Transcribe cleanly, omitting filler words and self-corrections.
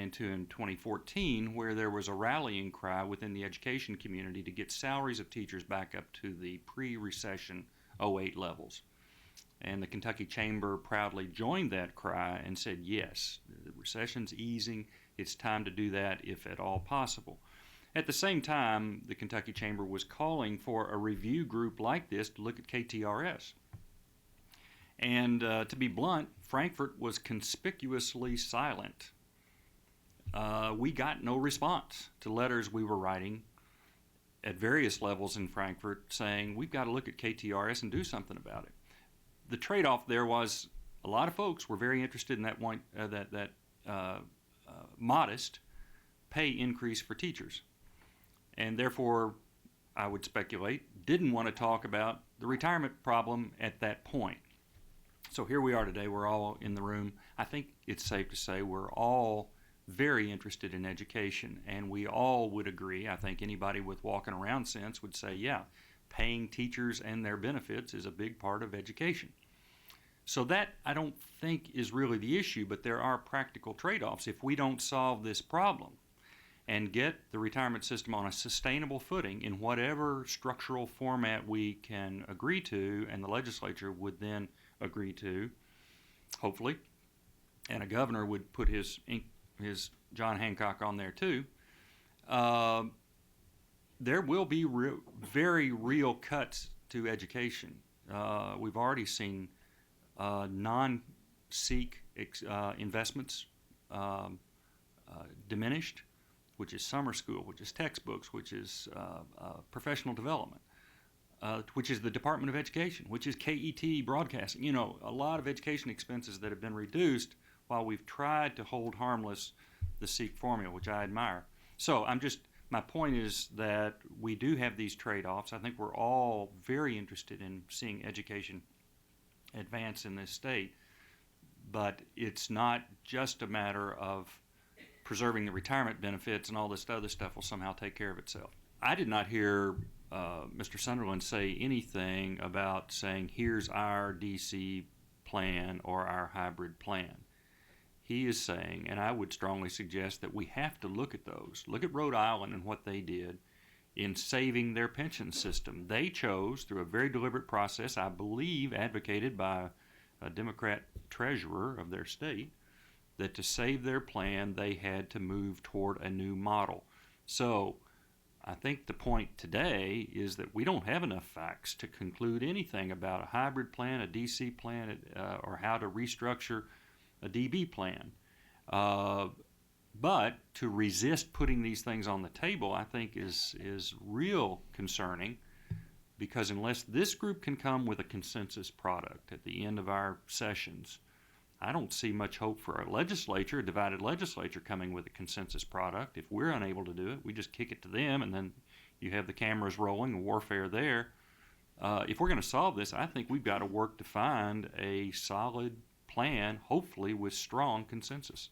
into in 2014, where there was a rallying cry within the education community to get salaries of teachers back up to the pre-recession '08 levels. And the Kentucky Chamber proudly joined that cry and said, yes, the recession's easing. It's time to do that if at all possible. At the same time, the Kentucky Chamber was calling for a review group like this to look at KTRS. And to be blunt, Frankfort was conspicuously silent. We got no response to letters we were writing at various levels in Frankfort saying, we've got to look at KTRS and do something about it. The trade-off there was a lot of folks were very interested in that modest pay increase for teachers, and therefore, I would speculate, didn't want to talk about the retirement problem at that point. So here we are today. We're all in the room. I think it's safe to say we're all very interested in education, and we all would agree. I think anybody with walking around sense would say, yeah, paying teachers and their benefits is a big part of education. So that, I don't think, is really the issue, but there are practical trade-offs. If we don't solve this problem and get the retirement system on a sustainable footing in whatever structural format we can agree to, and the legislature would then agree to, hopefully, and a governor would put his John Hancock on there too, there will be very real cuts to education. We've already seen non-SEEK investments diminished, which is summer school, which is textbooks, which is professional development, which is the Department of Education, which is KET broadcasting. You know, a lot of education expenses that have been reduced while we've tried to hold harmless the SEEK formula, which I admire. So my point is that we do have these trade-offs. I think we're all very interested in seeing education advance in this state, but it's not just a matter of preserving the retirement benefits and all this other stuff will somehow take care of itself. I did not hear Mr. Sunderland say anything about saying, here's our DC plan or our hybrid plan. He is saying, and I would strongly suggest that we have to look at those. Look at Rhode Island and what they did in saving their pension system. They chose, through a very deliberate process, I believe advocated by a Democrat treasurer of their state, that to save their plan, they had to move toward a new model. So I think the point today is that we don't have enough facts to conclude anything about a hybrid plan, a DC plan, or how to restructure a DB plan. But to resist putting these things on the table, I think, is real concerning, because unless this group can come with a consensus product at the end of our sessions, I don't see much hope for a divided legislature coming with a consensus product. If we're unable to do it, we just kick it to them, and then you have the cameras rolling, warfare there. If we're going to solve this, I think we've got to work to find a solid plan, hopefully with strong consensus.